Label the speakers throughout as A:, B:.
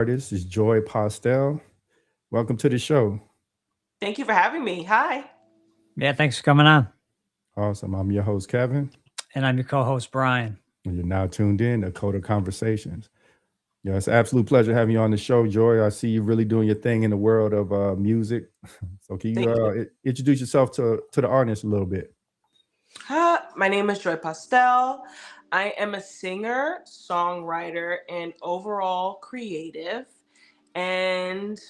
A: Artist is Joy Postell. Welcome to the show.
B: Thank you for having me. Hi.
C: Yeah, thanks for coming on.
A: Awesome. I'm your host, Kevin,
C: And I'm your co-host, Brian.
A: and you're now tuned in to Coder Conversations. Yeah, it's an absolute pleasure having you on the show, Joy. I see you really doing your thing in the world of music. So can you
B: Thank you.
A: introduce yourself to the audience a little bit?
B: My name is Joy Postell. I am a singer, songwriter, and overall creative. And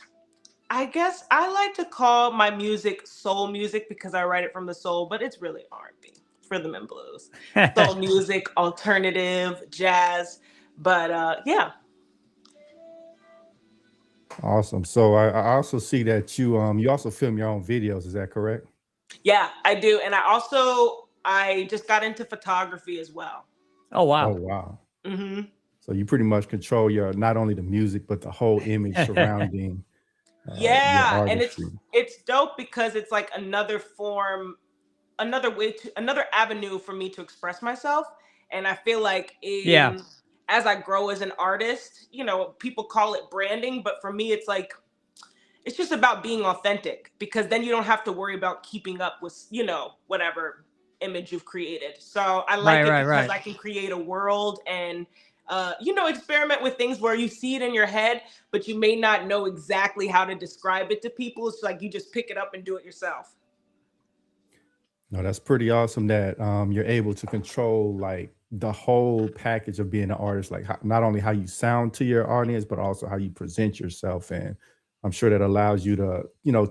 B: I guess I like to call my music soul music because I write it from the soul, but it's really R&B, rhythm and blues, soul music, alternative, jazz. But yeah.
A: Awesome. So I also see that you also film your own videos. Is that correct?
B: Yeah, I do. And I just got into photography as well.
C: Oh,
A: Oh
C: wow.
A: wow.
B: Hmm.
A: So you pretty much control your not only the music but the whole image surrounding your
B: Yeah, and it's
A: artistry.
B: it's dope because it's like another avenue for me to express myself. And I feel like
C: Yeah.
B: in as I grow as an artist, people call it branding, but for me, it's like it's just about being authentic because then you don't have to worry about keeping up with whatever image you've created. So I
C: Right,
B: like it
C: right,
B: because
C: right.
B: I can create a world and experiment with things where you see it in your head, but you may not know exactly how to describe it to people. It's like you just pick it up and do it yourself.
A: No, that's pretty awesome that you're able to control like the whole package of being an artist, like not only how you sound to your audience, but also how you present yourself. And I'm sure that allows you to,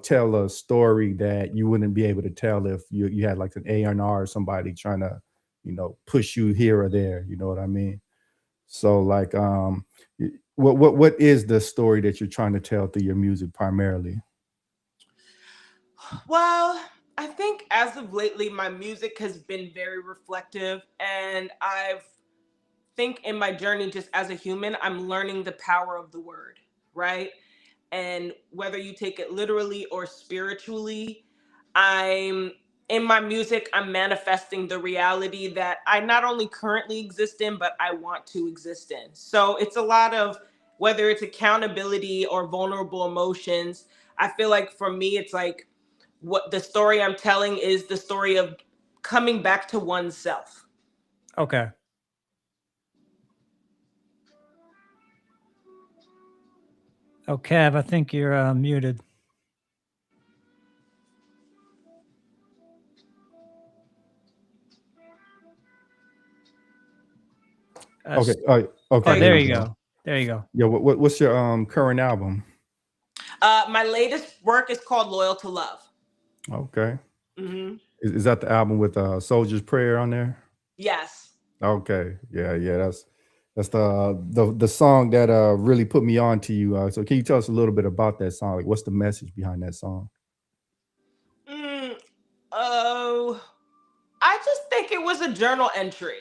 A: tell a story that you wouldn't be able to tell if you had like an A&R or somebody trying to, push you here or there. You know what I mean? So like, what is the story that you're trying to tell through your music primarily?
B: Well, I think as of lately, my music has been very reflective, and I've think in my journey just as a human, I'm learning the power of the word, right? And whether you take it literally or spiritually, I'm in my music, I'm manifesting the reality that I not only currently exist in, but I want to exist in. So it's a lot of whether it's accountability or vulnerable emotions. I feel like for me, it's like what the story I'm telling is the story of coming back to oneself.
C: Okay. Oh, Kev, I think you're muted.
A: Okay.
C: Oh,
A: Okay.
B: There you
A: There
C: there
B: go.
A: you
C: you
A: go.
C: go. There you go.
A: Yeah. What's your current album?
B: My latest work is called Loyal to Love.
A: Okay.
B: Hmm.
A: Is that the album with Soldier's Prayer on there?
B: Yes.
A: Okay. Yeah, yeah, that's the song that really put me on to you. So can you tell us a little bit about that song? Like what's the message behind that song?
B: Mm, oh, I just think it was a journal entry.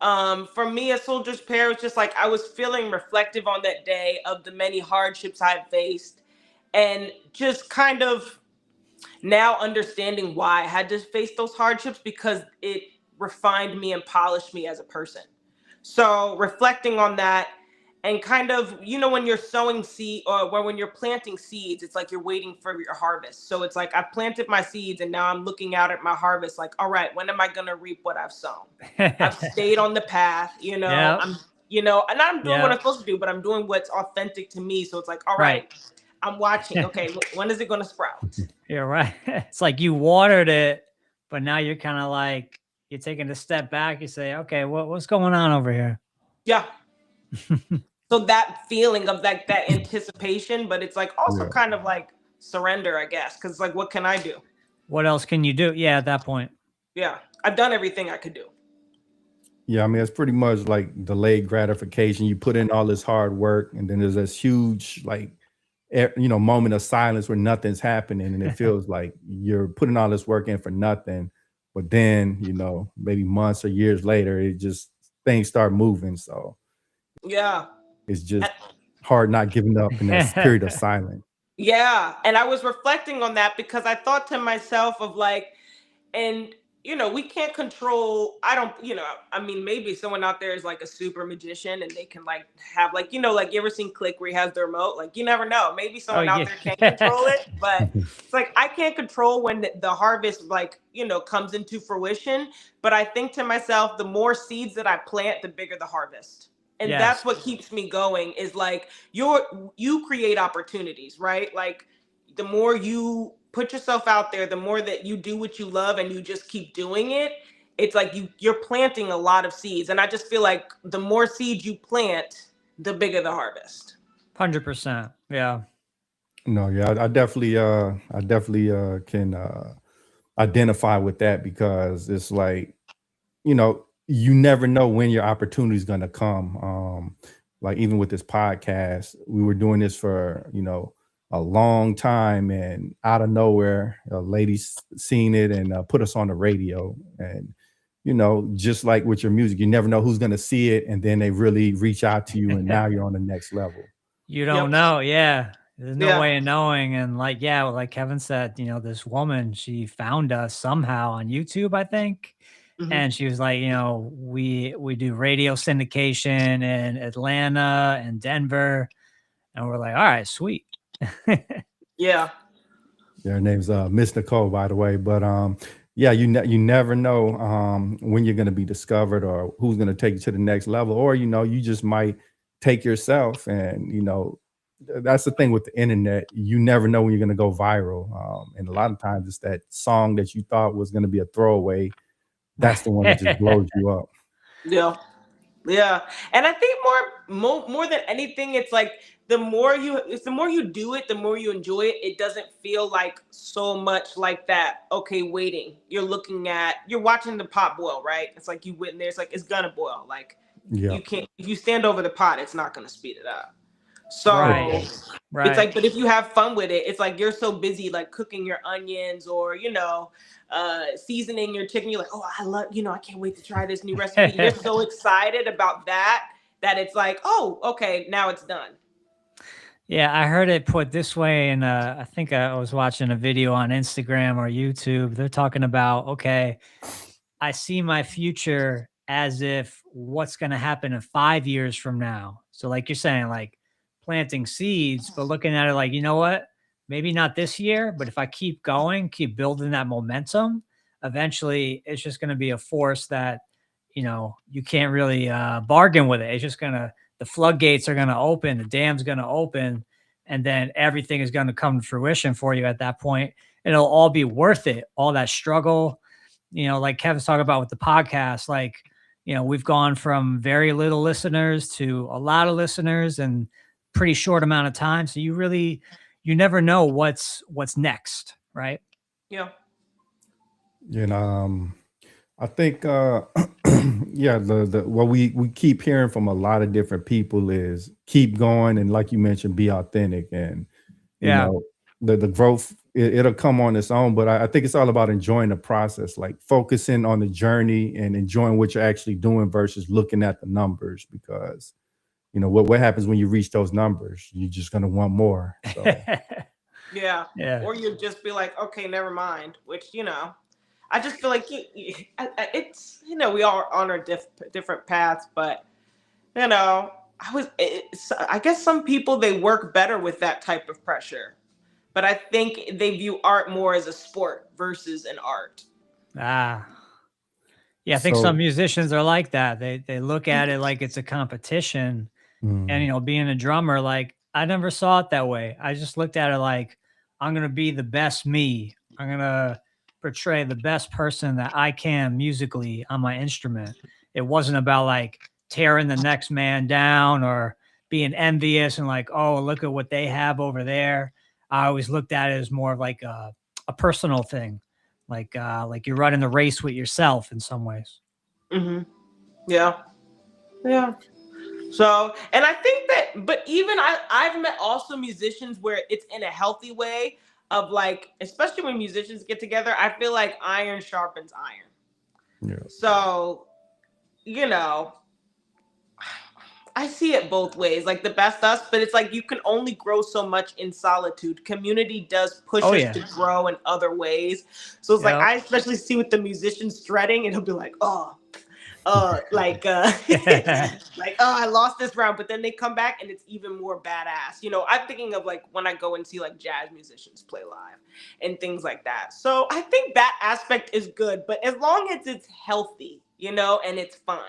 B: For me, a soldier's prayer was just like I was feeling reflective on that day of the many hardships I've faced, and just kind of now understanding why I had to face those hardships because it refined me and polished me as a person. So reflecting on that and kind of, when you're sowing seed or when you're planting seeds, it's like you're waiting for your harvest. So it's like I planted my seeds and now I'm looking out at my harvest like, all right, when am I going to reap what I've sown? I've stayed on the path,
C: Yeah.
B: and I'm doing what
C: Yeah.
B: I'm supposed to do, but I'm doing what's authentic to me. So it's like, all
C: Right.
B: right, I'm watching. Okay, when is it going to sprout?
C: Yeah, right. It's like you watered it, but now you're kind of like you're taking a step back. You say, okay, what's going on over here?
B: Yeah. So that feeling of like that anticipation, but it's like also
A: Yeah.
B: kind of like surrender, I guess, because like, what can I do?
C: What else can you do? Yeah, at that point.
B: Yeah, I've done everything I could do.
A: Yeah, I mean it's pretty much like delayed gratification. You put in all this hard work and then there's this huge like moment of silence where nothing's happening and it feels like you're putting all this work in for nothing. But then, maybe months or years later, it just things start moving. So
B: Yeah.
A: it's just hard not giving up in that period of silence.
B: Yeah. And I was reflecting on that because I thought to myself of like, and we can't control. I don't, I mean, maybe someone out there is like a super magician and they can like have like, like you ever seen Click where he has the remote? Like you never know. Maybe
C: Oh
B: someone out there can
C: yeah.
B: control it, but it's like I can't control when the harvest like, comes into fruition. But I think to myself, the more seeds that I plant, the bigger the harvest. And that's
C: Yes.
B: what keeps me going is like you create opportunities, right? Like the more you put yourself out there, the more that you do what you love and you just keep doing it, it's like you're planting a lot of seeds. And I just feel like the more seeds you plant, the bigger the harvest.
C: 100%. Yeah.
A: No, yeah, I definitely can identify with that because it's like, you never know when your opportunity is going to come. Like even with this podcast, we were doing this for, a long time, and out of nowhere, a lady seen it and put us on the radio. And, just like with your music, you never know who's going to see it. And then they really reach out to you and now you're on the next level.
C: You don't
B: Yep.
C: know. Yeah. There's no
B: Yeah.
C: way of knowing. And like, yeah, like Kevin said, this woman, she found us somehow on YouTube, I think.
B: Mhm.
C: And she was like, we do radio syndication in Atlanta and Denver. And we're like, all right, sweet.
B: Yeah.
A: Her name's Miss Nicole, by the way. But yeah, you never know when you're going to be discovered or who's going to take you to the next level, or you just might take yourself. And that's the thing with the internet. You never know when you're going to go viral, and a lot of times it's that song that you thought was going to be a throwaway. That's the one that just blows you up.
B: Yeah. Yeah. And I think more than anything, it's like the more you do it, the more you enjoy it. It doesn't feel like so much like that. Okay, waiting. You're watching the pot boil, right? It's like you went in there, it's like it's gonna boil. Like
A: Yeah.
B: you can't, if you stand over the pot, it's not gonna speed it up. So
C: Right.
B: it's like, but if you have fun with it, it's like you're so busy like cooking your onions or seasoning your chicken. You're like, oh, I love, I can't wait to try this new recipe. You're so excited about that it's like, oh, okay, now it's done.
C: Yeah, I heard it put this way, and I think I was watching a video on Instagram or YouTube. They're talking about, okay, I see my future as if what's going to happen in 5 years from now. So, like you're saying, like planting seeds, but looking at it like, you know what? Maybe not this year, but if I keep going, keep building that momentum, eventually it's just going to be a force that, you can't really bargain with it. It's just the floodgates are going to open, the dam's going to open, and then everything is going to come to fruition for you at that point. It'll all be worth it. All that struggle, like Kevin's talking about with the podcast, like, we've gone from very little listeners to a lot of listeners in pretty short amount of time. So you never know what's next. Right.
B: Yeah.
A: I think yeah, the what we keep hearing from a lot of different people is keep going, and like you mentioned, be authentic. And
C: Yeah.
A: the growth, it'll come on its own. But I think it's all about enjoying the process, like focusing on the journey and enjoying what you're actually doing versus looking at the numbers, because what happens when you reach those numbers, you're just going to want more. So
B: Yeah.
C: Yeah.
B: Or you just be like, okay, never mind, which I just feel like it's we all on our different paths, but I guess some people, they work better with that type of pressure, but I think they view art more as a sport versus an art.
C: Yeah, I think some musicians are like that. They look at it like it's a competition. And being a drummer, like I never saw it that way. I just looked at it like I'm gonna be the best me. I'm gonna portray the best person that I can musically on my instrument. It wasn't about like tearing the next man down or being envious and like, oh, look at what they have over there. I always looked at it as more of like a personal thing, like you're running the race with yourself in some ways.
B: Mm-hmm. Yeah. Yeah. So, and I think that, but even I've met also musicians where it's in a healthy way of like, especially when musicians get together, I feel like iron sharpens iron.
A: Yeah.
B: So, I see it both ways, like the best us, but it's like you can only grow so much in solitude. Community does push
C: Oh
B: us
C: yeah.
B: to grow in other ways. So it's like
C: Yep.
B: I especially see with the musicians strutting, and he'll be like, oh, like like, oh, I lost this round, but then they come back and it's even more badass. I'm thinking of like when I go and see like jazz musicians play live and things like that. So I think that aspect is good, but as long as it's healthy, and it's fun.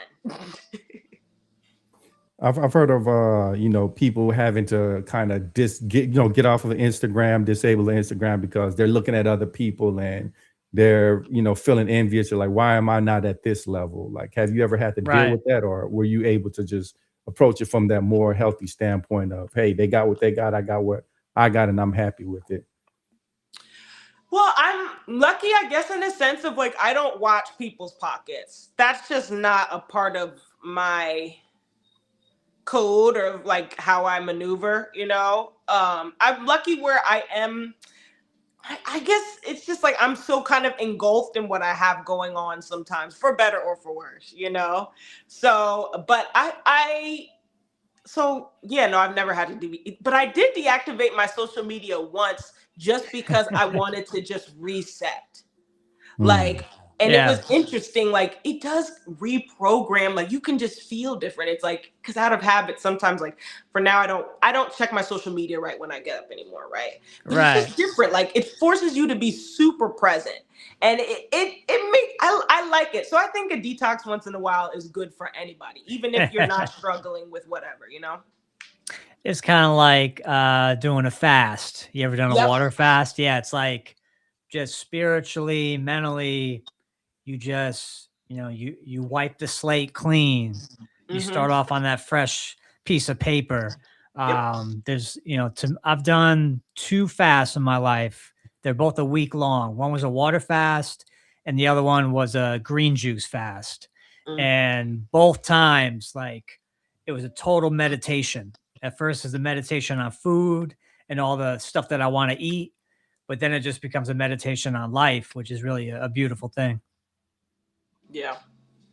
A: I've heard of people having to kind of get off of Instagram, disable the Instagram because they're looking at other people and they're feeling envious. Or like, why am I not at this level? Like, have you ever had to deal
C: Right.
A: with that, or were you able to just approach it from that more healthy standpoint of, hey, they got what they got, I got what I got, and I'm happy with it?
B: Well, I'm lucky, I guess, in a sense of like I don't watch people's pockets. That's just not a part of my code or like how I maneuver. I'm lucky where I am. I guess it's just like I'm so kind of engulfed in what I have going on sometimes, for better or for worse. So, but so yeah, no, I've never had to do, but I did deactivate my social media once just because I wanted to just reset.
A: Mm.
B: Like, and it
C: Yeah.
B: was interesting. Like, it does reprogram. Like, you can just feel different. It's like, because out of habit, sometimes, like, for now, I don't check my social media right when I get up anymore, right? But it's
C: Right.
B: just different. Like, it forces you to be super present, and it makes I like it. So I think a detox once in a while is good for anybody, even if you're not struggling with whatever.
C: It's kind of like doing a fast. You ever done a
B: Yep.
C: water fast? Yeah, it's like just spiritually, mentally, you just, you wipe the slate clean. You
B: Mm-hmm.
C: start off on that fresh piece of paper.
B: Yep.
C: There's, I've done 2 fasts in my life. They're both a week long. One was a water fast and the other one was a green juice fast.
B: Mm.
C: And both times, like, it was a total meditation. At first, it's a meditation on food and all the stuff that I want to eat, but then it just becomes a meditation on life, which is really a beautiful thing.
B: Yeah.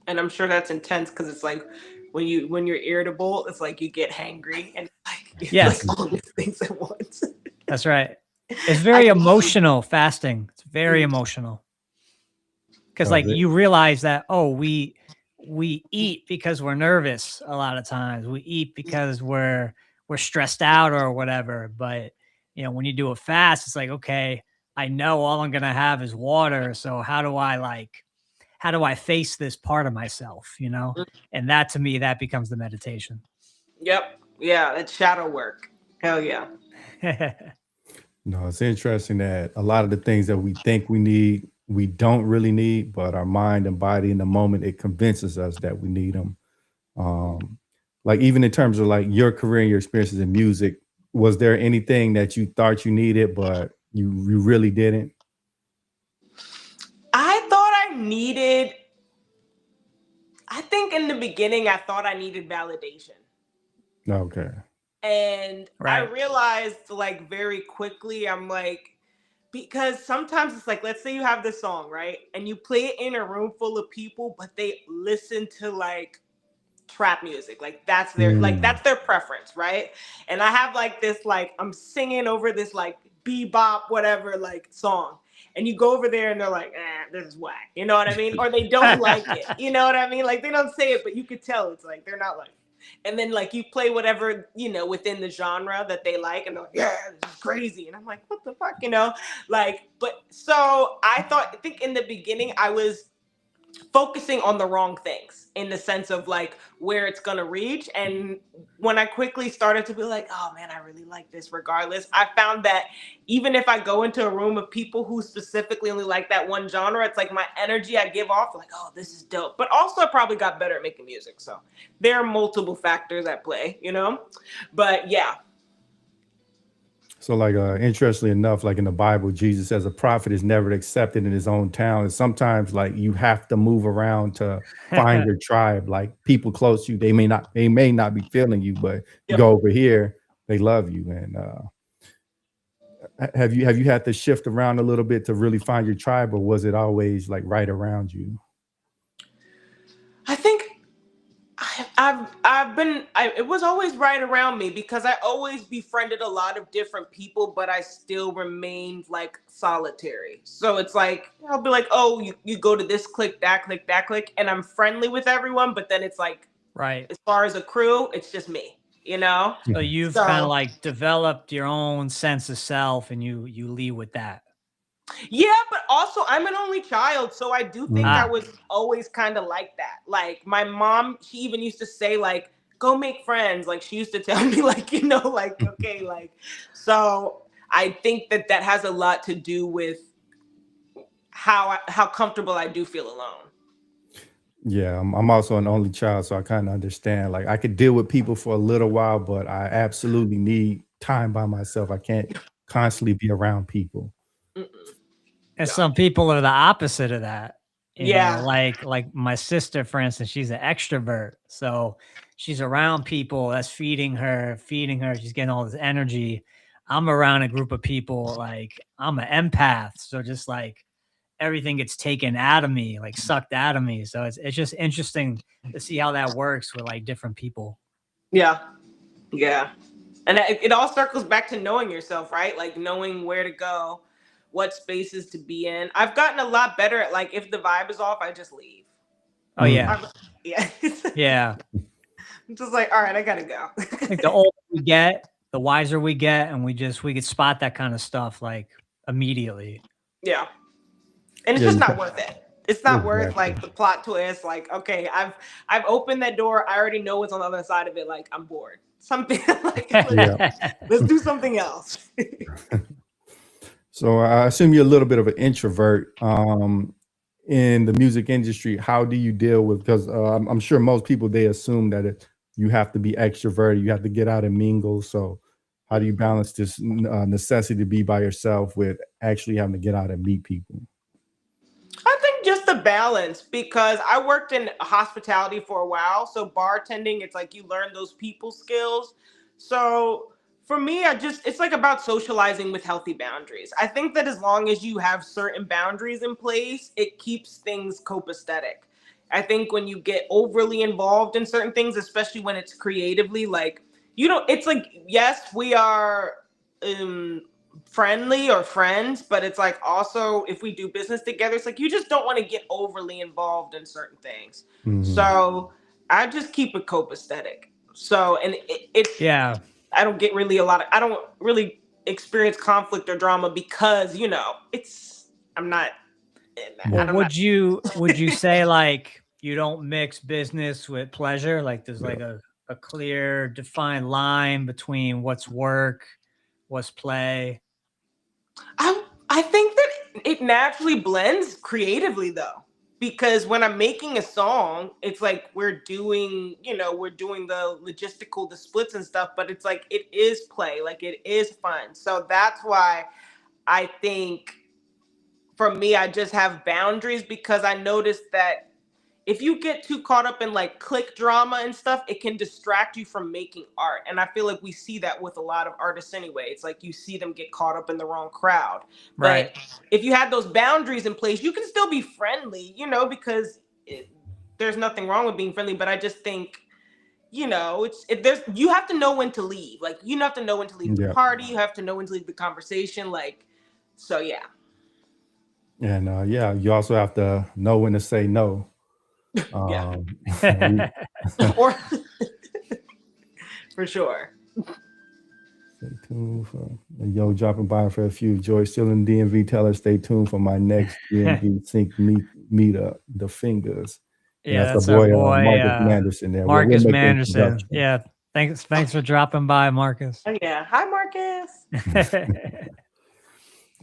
B: And I'm sure that's intense because it's like when you're irritable, it's like you get hangry and like it's
C: Yes,
B: like all these things at once.
C: that's right. It's
B: I
C: very
B: can
C: emotional fasting. It's very
B: see.
C: emotional because,
A: Oh,
C: like, you realize that, oh, we eat because we're nervous. A lot of times we eat because we're stressed out or whatever. But when you do a fast, it's like, okay, I know all I'm gonna have is water. So how do I face this part of myself? And that, to me, that becomes the meditation.
B: Yep. Yeah, it's shadow work. Hell yeah.
A: No, it's interesting that a lot of the things that we think we need, we don't really need, but our mind and body in the moment, it convinces us that we need them. Um, like even in terms of like your career and your experiences in music, was there anything that you thought you needed, but you really didn't?
B: I think in the beginning I thought I needed validation.
A: Okay.
B: And I
C: Right.
B: realized like very quickly, I'm like, because sometimes it's like, let's say you have this song, right? And you play it in a room full of people, but they listen to like trap music. Like
A: Mm.
B: that's their preference, right? And I have like this, like I'm singing over this like bebop, whatever, like song. And you go over there and they're like, this is whack. You know what I mean? Or they don't like it. You know what I mean? Like they don't say it, but you could tell it's like they're not like it. And then like you play whatever, within the genre that they like, and they're like, yeah, this is crazy. And I'm like, what the fuck? Like, but so I think in the beginning I was focusing on the wrong things in the sense of like where it's going to reach. And when I quickly started to be like, oh man, I really like this regardless, I found that even if I go into a room of people who specifically only like that one genre, it's like my energy I give off, like, oh, this is dope. But also I probably got better at making music. So there are multiple factors at play. But yeah.
A: So like interestingly enough, like in the Bible, Jesus says a prophet is never accepted in his own town. And sometimes like you have to move around to find your tribe. Like people close to you, they may not be feeling you, but you
B: Yep.
A: go over here, they love you. And have you had to shift around a little bit to really find your tribe, or was it always like right around you?
B: I think it was always right around me because I always befriended a lot of different people, but I still remained like solitary. So it's like I'll be like, oh, you go to this clique, that clique, that clique, and I'm friendly with everyone, but then it's like
C: Right.
B: as far as a crew, it's just me, you know?
C: So you've kind of
B: So
C: like developed your own sense of self and you lead with that.
B: yeah, but also I'm an only child, so I do think I
C: Ah,
B: was always kind of like that. Like my mom, she even used to say like, "Go make friends." Like she used to tell me like, like okay, like so I think that that has a lot to do with how comfortable I do feel alone.
A: Yeah, I'm also an only child, so I kind of understand. Like I could deal with people for a little while, but I absolutely need time by myself. I can't constantly be around people.
B: Mm-mm.
C: and
B: No.
C: some people are the opposite of that.
B: Yeah.
C: Like my sister, for instance, she's an extrovert. So she's around people that's feeding her. She's getting all this energy. I'm around a group of people, like I'm an empath. So just like everything gets taken out of me, like sucked out of me. So it's just interesting to see how that works with like different people.
B: Yeah. Yeah. And it all circles back to knowing yourself, right? Like knowing where to go, what spaces to be in. I've gotten a lot better at like if the vibe is off, I just leave.
C: Oh yeah.
B: Yeah.
C: Yeah.
B: I'm just like, all right, I gotta go.
C: I think the older we get, the wiser we get, and we could spot that kind of stuff like immediately.
B: Yeah. And it's
A: Yeah,
B: just not worth it. It's not worth
A: exactly.
B: like the plot twist. Like, okay, I've opened that door. I already know what's on the other side of it. Like, I'm bored. Something like
A: Yeah.
B: let's do something else.
A: So I assume you're a little bit of an introvert in the music industry. How do you deal with? Because I'm sure most people they assume that you have to be extroverted, you have to get out and mingle. So how do you balance this necessity to be by yourself with actually having to get out and meet people?
B: I think just the balance because I worked in hospitality for a while. So bartending, it's like you learn those people skills. So for me, it's like about socializing with healthy boundaries. I think that as long as you have certain boundaries in place, it keeps things copacetic. I think when you get overly involved in certain things, especially when it's creatively, like you don't, it's like, yes, we are um friendly or friends, but it's like also if we do business together, it's like you just don't want to get overly involved in certain things.
A: Mhm.
B: So I just keep it copacetic. So and it
C: Yeah.
B: I don't get really I don't really experience conflict or drama because it's I'm not
C: Well,
B: I'm not.
C: would you say like you don't mix business with pleasure? Like there's
A: Yeah.
C: like a clear defined line between what's work, what's play.
B: I think that it naturally blends creatively though. Because when I'm making a song, it's like we're doing the logistical, the splits and stuff, but it's like it is play, like it is fun. So that's why I think for me, I just have boundaries because I noticed that if you get too caught up in like click drama and stuff, it can distract you from making art. And I feel like we see that with a lot of artists anyway. It's like you see them get caught up in the wrong crowd.
C: Right.
B: But if you have those boundaries in place, you can still be friendly, because there's nothing wrong with being friendly. But I just think, you have to know when to leave. Like you have to know when to leave the
A: Yeah.
B: party. You have to know when to leave the conversation. Like, so yeah,
A: And yeah, you also have to know when to say no.
B: yeah,
A: Um, we-
B: or for sure.
A: Stay tuned for dropping by for a few. Joy still in DMV. Tell her stay tuned for my next DMV sync meetup. The fingers.
C: Yeah,
A: That's the
C: that's our
A: boy
C: boy,
A: Marcus Manderson there. We'll
C: Marcus
A: make the
C: Manderson.
A: introduction.
C: Yeah. Thanks for dropping by, Marcus.
B: Oh, yeah. Hi, Marcus.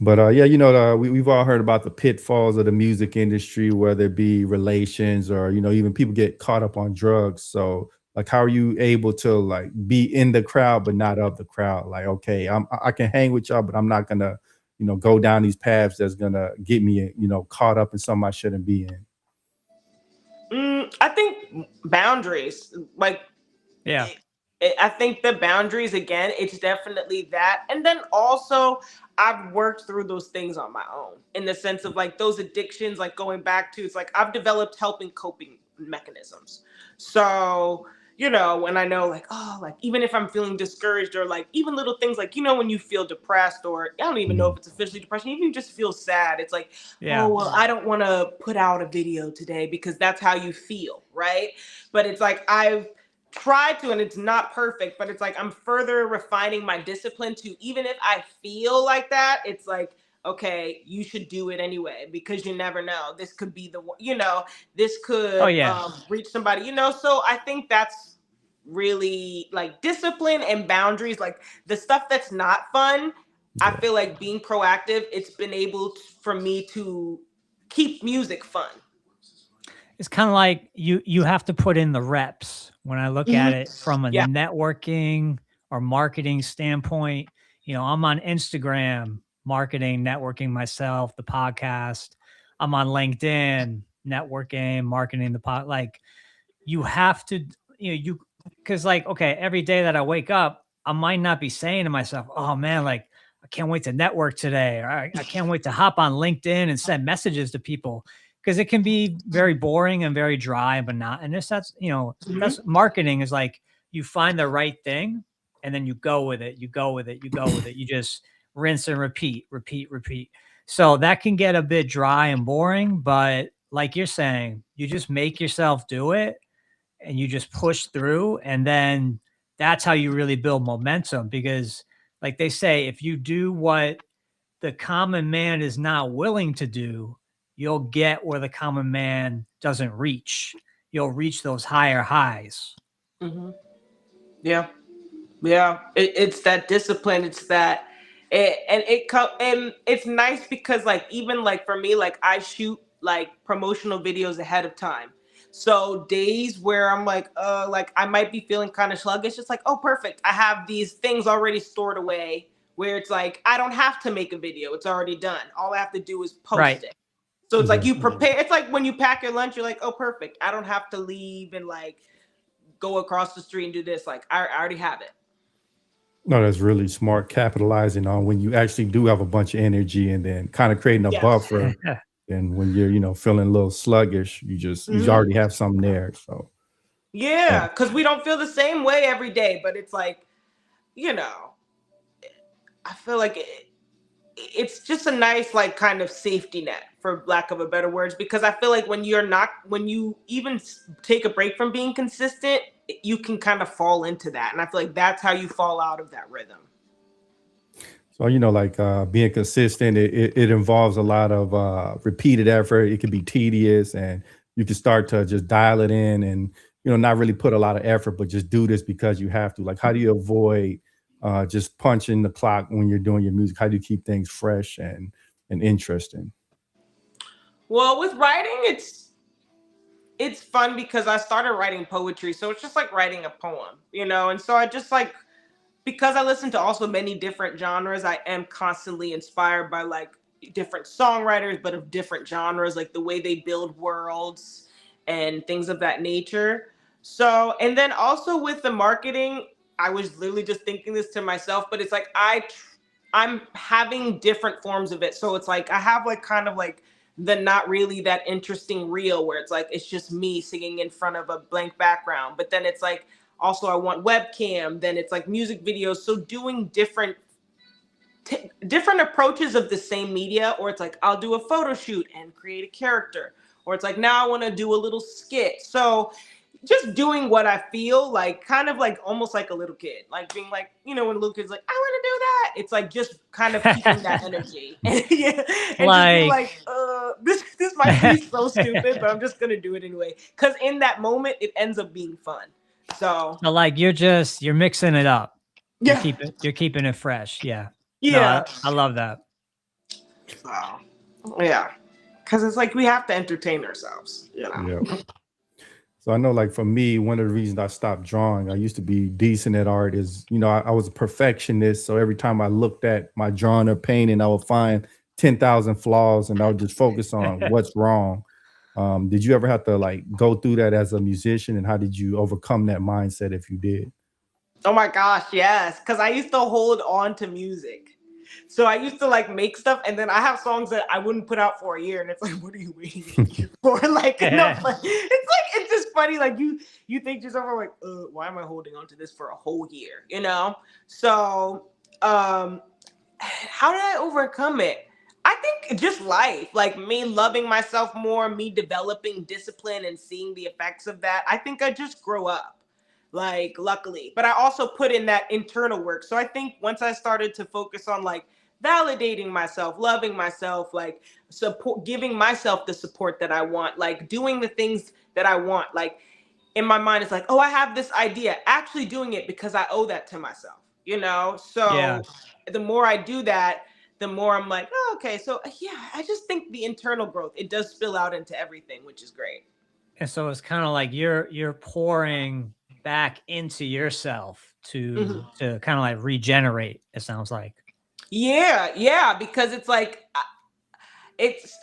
A: But yeah, we've all heard about the pitfalls of the music industry, whether it be relations or even people get caught up on drugs. So like, how are you able to like be in the crowd but not of the crowd? Like, okay, I can hang with y'all, but I'm not gonna go down these paths that's gonna get me caught up in something I shouldn't be in.
B: I think boundaries, like,
C: Yeah.
B: I think the boundaries again, it's definitely that. And then also, I've worked through those things on my own in the sense of like those addictions, like going back to it's like I've developed helping coping mechanisms. So, you know, when I know like, oh, like even if I'm feeling discouraged or like even little things like, you know, when you feel depressed or I don't even know if it's officially depression, even just feel sad. It's like, oh,
C: Yeah.
B: well, I don't want to put out a video today because that's how you feel. Right. But it's like, I've tried to, and it's not perfect, but it's like, I'm further refining my discipline to, even if I feel like that, it's like, okay, you should do it anyway, because you never know. This could be the, you know, this
C: Oh
B: could
C: yeah.
B: reach somebody, you know. So I think that's really like discipline and boundaries, like the stuff that's not fun. I feel like being proactive, it's been able for me to keep music fun.
C: It's kind of like you have to put in the reps. When I look at it from a
B: Yeah.
C: networking or marketing standpoint, you know, I'm on Instagram marketing, networking myself, the podcast. I'm on LinkedIn networking, marketing the pod. Like you have to, you know, because like, okay, every day that I wake up, I might not be saying to myself, oh man, like I can't wait to network today. Or I can't wait to hop on LinkedIn and send messages to people, because it can be very boring and very dry and monotonous. That's, you know, that's marketing is like you find the right thing and then you go with it, you go with it, you go with it. You just rinse and repeat, repeat, repeat. So that can get a bit dry and boring, but like you're saying, you just make yourself do it and you just push through. And then that's how you really build momentum, because like they say, if you do what the common man is not willing to do, you'll get where the common man doesn't reach. You'll reach those higher highs.
B: Yeah. Yeah. It's that discipline. It's that, and and it's nice because like, even like for me, like I shoot like promotional videos ahead of time. So days where I'm like I might be feeling kind of sluggish. It's like, oh, perfect. I have these things already stored away where it's like, I don't have to make a video. It's already done. All I have to do is post it. So it's like you prepare. It's like when you pack your lunch, you're like, oh, perfect. I don't have to leave and like go across the street and do this. Like I already have it.
A: No, that's really smart, capitalizing on when you actually do have a bunch of energy and then kind of creating a buffer. And when you're, you know, feeling a little sluggish, you already have something there. So
B: yeah, because we don't feel the same way every day, but it's like, you know, I feel like it's just a nice like kind of safety net, for lack of a better words, because I feel like when you even take a break from being consistent, you can kind of fall into that, and I feel like that's how you fall out of that rhythm.
A: So, you know, like being consistent, it involves a lot of repeated effort. It can be tedious, and you can start to just dial it in and, you know, not really put a lot of effort, but just do this because you have to. Like, how do you avoid just punching the clock when you're doing your music? How do you keep things fresh and interesting?
B: Well, with writing, it's fun because I started writing poetry, so it's just like writing a poem, you know, and so I just like, because I listen to also many different genres, I am constantly inspired by like different songwriters, but of different genres, like the way they build worlds and things of that nature. So, and then also with the marketing, I was literally just thinking this to myself, but it's like I'm having different forms of it. So it's like I have like kind of like the not really that interesting reel where it's like it's just me singing in front of a blank background. But then it's like also I want webcam, then it's like music videos. So doing different approaches of the same media, or it's like I'll do a photo shoot and create a character, or it's like now I want to do a little skit. So just doing what I feel like, kind of like almost like a little kid, like being like, you know, when a little kid's like, I want to do that. It's like just kind of keeping that energy. And, yeah, and
C: Like,
B: just be like, this might be so stupid, but I'm just gonna do it anyway. Because in that moment, it ends up being fun. So
C: like you're mixing it up.
B: yeah,
C: You're keeping it fresh. Yeah.
B: yeah.
C: No, I love that.
B: So yeah, because it's like we have to entertain ourselves, you know.
A: Yeah. So I know, like for me, one of the reasons I stopped drawing, I used to be decent at art, is, you know, I was a perfectionist. So every time I looked at my drawing or painting, I would find 10,000 flaws and I would just focus on what's wrong. Did you ever have to like go through that as a musician, and how did you overcome that mindset if you did?
B: Oh my gosh, yes. Because I used to hold on to music. So I used to like make stuff, and then I have songs that I wouldn't put out for a year, and it's like, what are you waiting for? Like, no, but it's like, it's just funny. Like you think to yourself, like, why am I holding on to this for a whole year? You know? So how did I overcome it? I think just life, like me loving myself more, me developing discipline and seeing the effects of that. I think I just grow up, like, luckily. But I also put in that internal work. So I think once I started to focus on like validating myself, loving myself, like support, giving myself the support that I want, like doing the things that I want, like in my mind, it's like, oh, I have this idea, actually doing it because I owe that to myself, you know?
C: Yeah.
B: So the more I do that, the more I'm like, oh, okay. So yeah, I just think the internal growth, it does spill out into everything, which is great.
C: And so it's kind of like you're pouring back into yourself
B: Mhm.
C: to kind of like regenerate, it sounds like.
B: Yeah, because it's like, it's,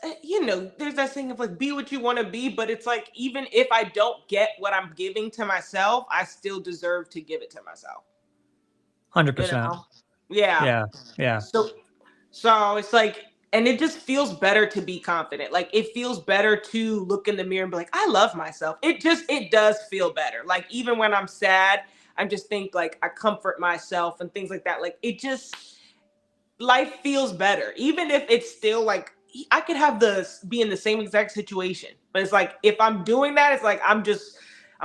B: there's that saying of like, be what you want to be, but it's like, even if I don't get what I'm giving to myself, I still deserve to give it to myself, you
C: 100%.
B: know? Yeah.
C: Yeah. Yeah.
B: So it's like, and it just feels better to be confident. Like it feels better to look in the mirror and be like, I love myself. It does feel better. Like even when I'm sad, I just think like I comfort myself and things like that. Like it just, life feels better. Even if it's still like, I could have be in the same exact situation, but it's like, if I'm doing that, it's like, I'm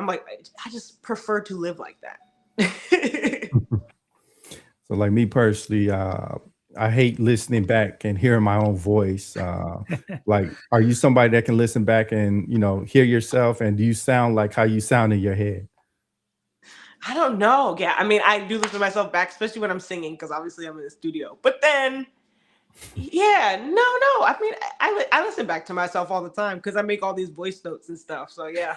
B: like, I just prefer to live like that.
A: So like me personally, I hate listening back and hearing my own voice. Like, are you somebody that can listen back and, hear yourself? And do you sound like how you sound in your head?
B: I don't know. Yeah, I mean, I do listen to myself back, especially when I'm singing, because obviously I'm in the studio. But then, yeah, no. I mean, I listen back to myself all the time because I make all these voice notes and stuff. So yeah.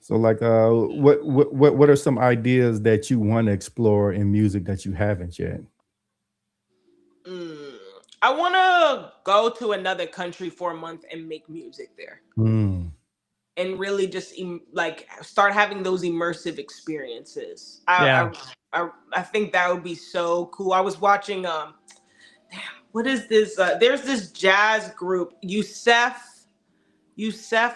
A: So like, what are some ideas that you want to explore in music that you haven't yet?
B: Mm, I want to go to another country for a month and make music there,
A: Mm,
B: and really just like start having those immersive experiences.
C: Yeah.
B: I think that would be so cool. I was watching what is this? There's this jazz group, Yusef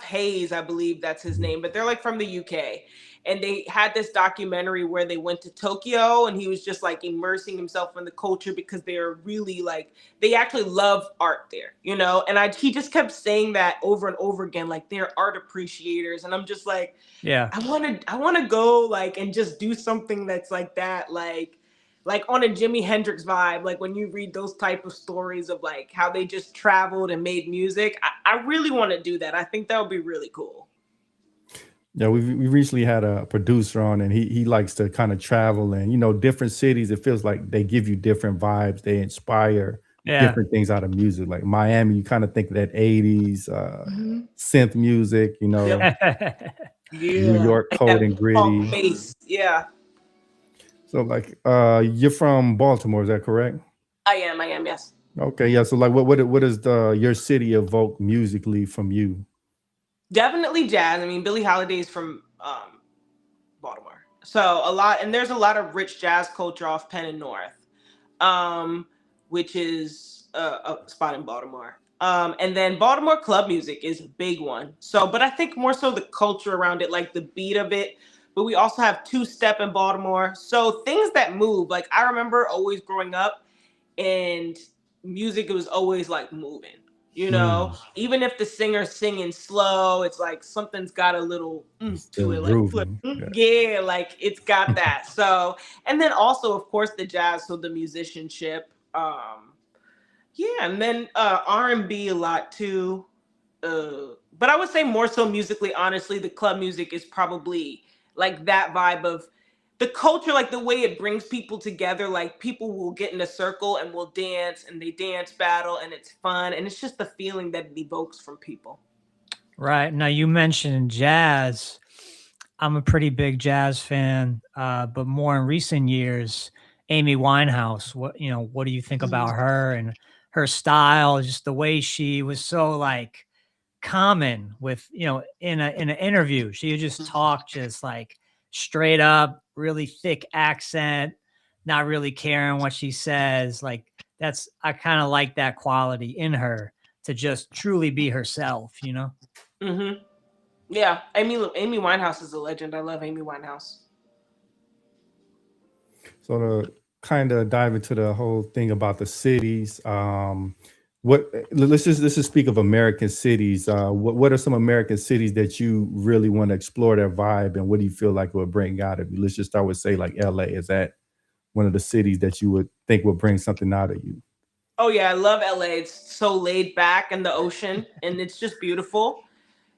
B: Hayes, I believe that's his name, but they're like from the UK. And they had this documentary where they went to Tokyo and he was just like immersing himself in the culture because they're really like, they actually love art there, you know? And he just kept saying that over and over again, like they're art appreciators. And I'm just like,
C: Yeah.
B: I want to go like and just do something that's like that, like on a Jimi Hendrix vibe. Like when you read those type of stories of like how they just traveled and made music, I really want to do that. I think that would be really cool.
A: yeah, we recently had a producer on, and he likes to kind of travel, and different cities. It feels like they give you different vibes. They inspire
C: Yeah.
A: different things out of music. Like Miami, you kind of think of that '80s
B: Mhm.
A: synth music.
B: Yep.
A: New
B: Yeah.
A: York,
B: Like
A: cold
B: that
A: and
B: funk
A: gritty.
B: bass. Yeah.
A: So like, you're from Baltimore, is that correct?
B: I am, yes.
A: Okay, yeah. So like, what does your city evoke musically from you?
B: Definitely jazz. I mean, Billie Holiday's from Baltimore. So a lot, and there's a lot of rich jazz culture off Penn and North, um, which is a spot in Baltimore. And then Baltimore club music is a big one. So, but I think more so the culture around it, like the beat of it. But we also have two step in Baltimore. So things that move. Like I remember always growing up and music was always like moving,
A: Mm,
B: even if the singer's singing slow, it's like something's got a little
A: it's
B: to
A: still
B: it, like
A: grooving. Yeah.
B: yeah, like it's got that. So and then also of course the jazz, so the musicianship, yeah, and then R&B a lot too. But I would say more so musically, honestly, the club music is probably like that vibe of the culture, like the way it brings people together. Like people will get in a circle and will dance and they dance battle and it's fun. And it's just the feeling that it evokes from people.
C: Right. Now you mentioned jazz. I'm a pretty big jazz fan, but more in recent years, Amy Winehouse. What do you think about
B: Mhm.
C: her and her style? Just the way she was so like common with, in an interview, she would just talk just like straight up, really thick accent, not really caring what she says. Like I kind of like that quality in her to just truly be herself.
B: Mm-hmm. Yeah, Amy Winehouse is a legend. I love Amy Winehouse.
A: So to kind of dive into the whole thing about the cities, what let's just speak of American cities. What are some American cities that you really want to explore their vibe, and what do you feel like it would bring out of you? Let's just start with say like LA. Is that one of the cities that you would think would bring something out of you?
B: Oh yeah, I love LA. It's so laid back in the ocean, and it's just beautiful.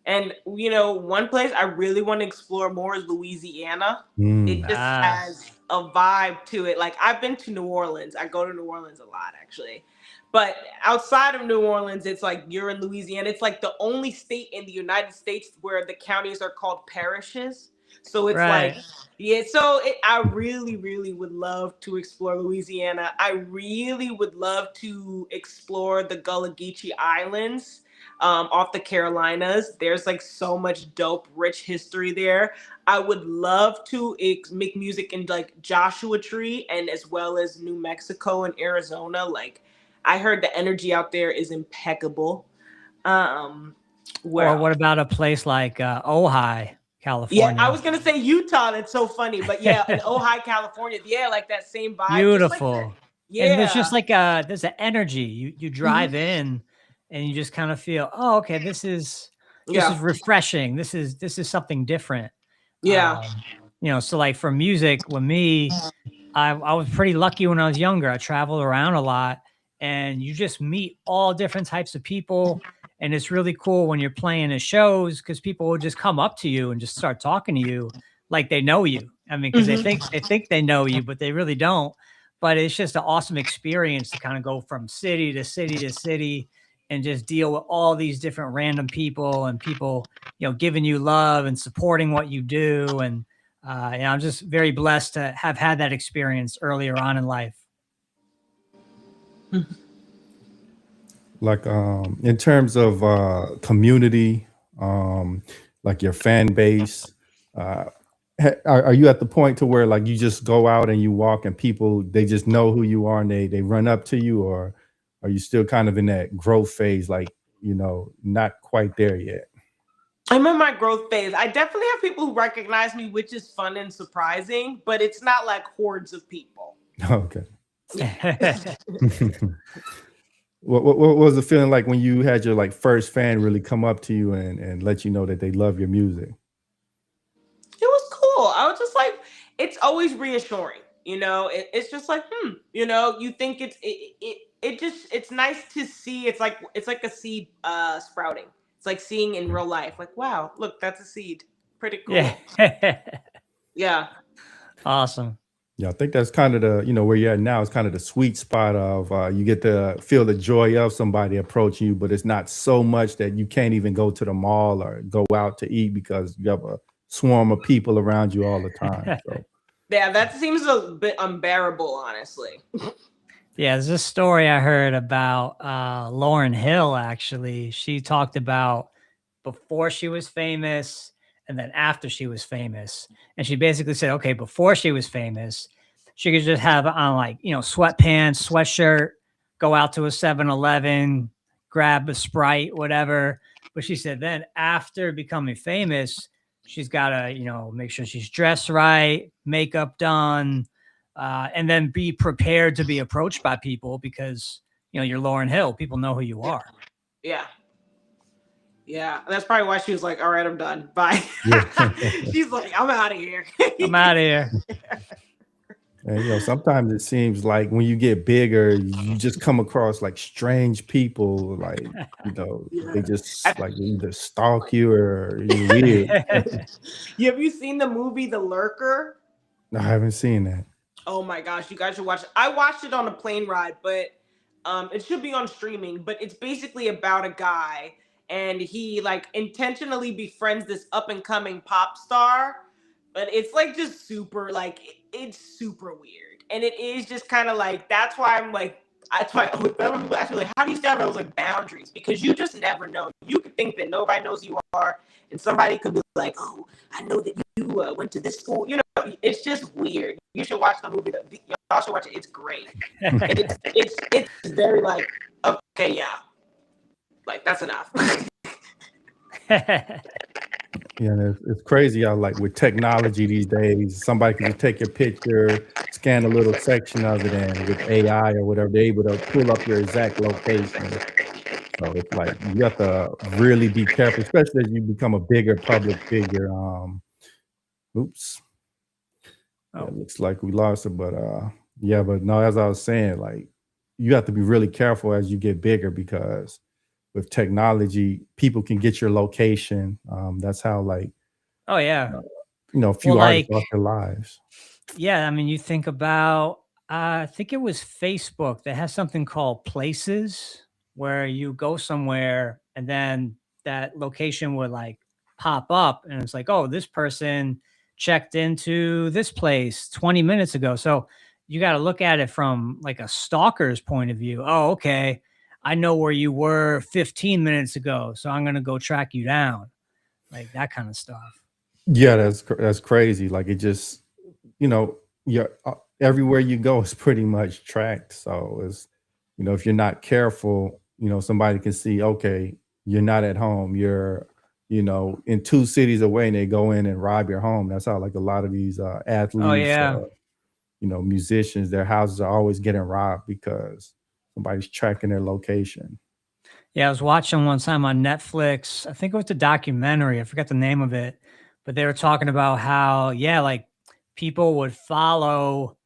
B: And one place I really want to explore more is Louisiana. It
A: Mm.
B: just
C: Ah,
B: has a vibe to it. Like I've been to New Orleans. I go to New Orleans a lot actually. But outside of New Orleans, it's like you're in Louisiana. It's like the only state in the United States where the counties are called parishes. So it's like,
C: right.
B: yeah, I really, really would love to explore Louisiana. I really would love to explore the Gullah Geechee Islands off the Carolinas. There's like so much dope, rich history there. I would love to make music in like Joshua Tree and as well as New Mexico and Arizona. Like, I heard the energy out there is impeccable. Um, where
C: Or what
B: else?
C: about a place like Ojai,
B: Yeah, I
C: California?
B: was gonna say Utah. That's so funny, but yeah, in Ojai, California, yeah, like that same vibe, just like that.
C: Beautiful. And there's
B: Yeah.
C: just like there's an energy. You
B: Mhm.
C: drive in and you just kind of feel, oh, okay, this is
B: Yeah.
C: refreshing. This is something different.
B: Yeah.
C: Um, so like for music, with me, I was pretty lucky when I was younger. I traveled around a lot and you just meet all different types of people. And it's really cool when you're playing at shows because people will just come up to you and just start talking to you like they know you. I mean, because they
B: Mhm.
C: think they know you, but they really don't. But it's just an awesome experience to kind of go from city to city to city and just deal with all these different random people and people, giving you love and supporting what you do. And I'm just very blessed to have had that experience earlier on in life.
A: Like in terms of community, like your fan base, uh are you at the point to where like you just go out and you walk and people they just know who you are and they run up to you, or are you still kind of in that growth phase, like not quite there yet?
B: I'm in my growth phase. I definitely have people who recognize me, which is fun and surprising, but it's not like hordes of people.
A: Okay.
B: Yeah.
A: What was the feeling like when you had your like first fan really come up to you and let you know that they love your music?
B: It was cool. I was just like, it's always reassuring. It's just like, you think it's nice to see. It's like a seed sprouting. It's like seeing in real life. Like, wow, look, that's a seed. Pretty
C: Yeah.
B: cool. Yeah.
C: Awesome.
A: Yeah, I think that's kind of the, where you're at now is kind of the sweet spot of you get to feel the joy of somebody approaching you, but it's not so much that you can't even go to the mall or go out to eat because you have a swarm of people around you all the time. So,
B: Yeah, that seems a bit unbearable, honestly.
C: Yeah, there's this story I heard about Lauren Hill, actually. She talked about before she was famous and then after she was famous. And she basically said, okay, before she was famous, she could just have on like, sweatpants, sweatshirt, go out to a 7-Eleven, grab a Sprite, whatever. But she said then after becoming famous, she's got to, make sure she's dressed right, makeup done, and then be prepared to be approached by people because, you're Lauren Hill. People know who you
B: Yeah.
C: are.
B: Yeah. Yeah. That's probably why she was like, all right, I'm done. Bye.
A: yeah.
B: She's like, I'm out of here.
C: I'm out of here.
A: And sometimes it seems like when you get bigger, you just come across like strange people, like, they
B: Yeah.
A: just like either stalk you or you're weird.
B: Have you seen the movie The Lurker?
A: I haven't seen that.
B: Oh my gosh, you guys should watch it. I watched it on a plane ride, but it should be on streaming. But it's basically about a guy, and he like intentionally befriends this up and coming pop star. But it's like just super like it's super weird, and it is just kind of like that's why I'm like that's why whenever people ask me like how do you establish those like boundaries, because you just never know. You could think that nobody knows who you are, and somebody could be like, oh, I know that you went to this school. It's just weird. You should watch the movie. Y'all should watch it. It's great. And it's very like, okay, yeah, like that's enough.
A: Yeah, and it's crazy how like with technology these days, somebody can just take your picture, scan a little section of it, and with AI or whatever, they're able to pull up your exact location. So it's like you have to really be careful, especially as you become a bigger public figure. Oops. Yeah, it
C: Oh,
A: looks like we lost it, but yeah, but no, as I was saying, like you have to be really careful as you get bigger because with technology, people can get your location. That's how like
C: oh yeah.
A: a
C: Well,
A: few artists
C: like,
A: lost their lives.
C: yeah, I mean, you think about, I think it was Facebook that has something called Places, where you go somewhere and then that location would like pop up and it's like, oh, this person checked into this place 20 minutes ago. So you got to look at it from like a stalker's point of view. Oh, okay. I know where you were 15 minutes ago. So I'm going to go track you down, like that kind of stuff.
A: Yeah, that's crazy. Like it just, you know, yeah, everywhere you go is pretty much tracked. So it's, if you're not careful, somebody can see, okay, you're not at home. You're, in two cities away, and they go in and rob your home. That's how like a lot of these
C: Oh,
A: athletes,
C: yeah.
A: musicians, their houses are always getting robbed because somebody's tracking their location.
C: Yeah, I was watching one time on Netflix. I think it was a documentary. I forgot the name of it, but they were talking about how, yeah, like people would follow,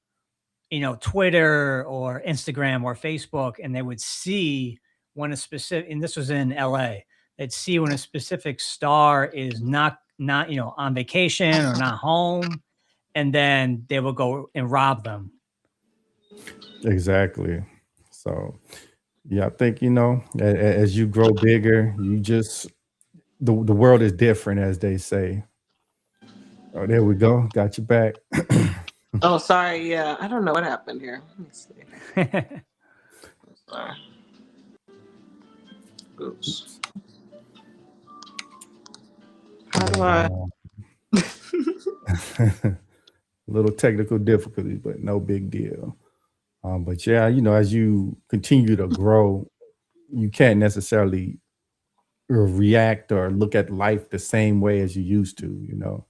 C: Twitter or Instagram or Facebook, and they would see when a specific, and this was in LA, they'd see when a specific star is not, on vacation or not home, and then they will go and rob them.
A: Exactly. So yeah, I think as you grow bigger, you just the world is different, as they say. Oh, there we go. Got you back.
B: Oh, sorry. Yeah, I don't know what happened here. Let me see. Sorry. Oops.
A: Oops.
B: How do I?
A: Yeah, little technical difficulties, but no big deal. But yeah, as you continue to grow, you can't necessarily react or look at life the same way as you used to.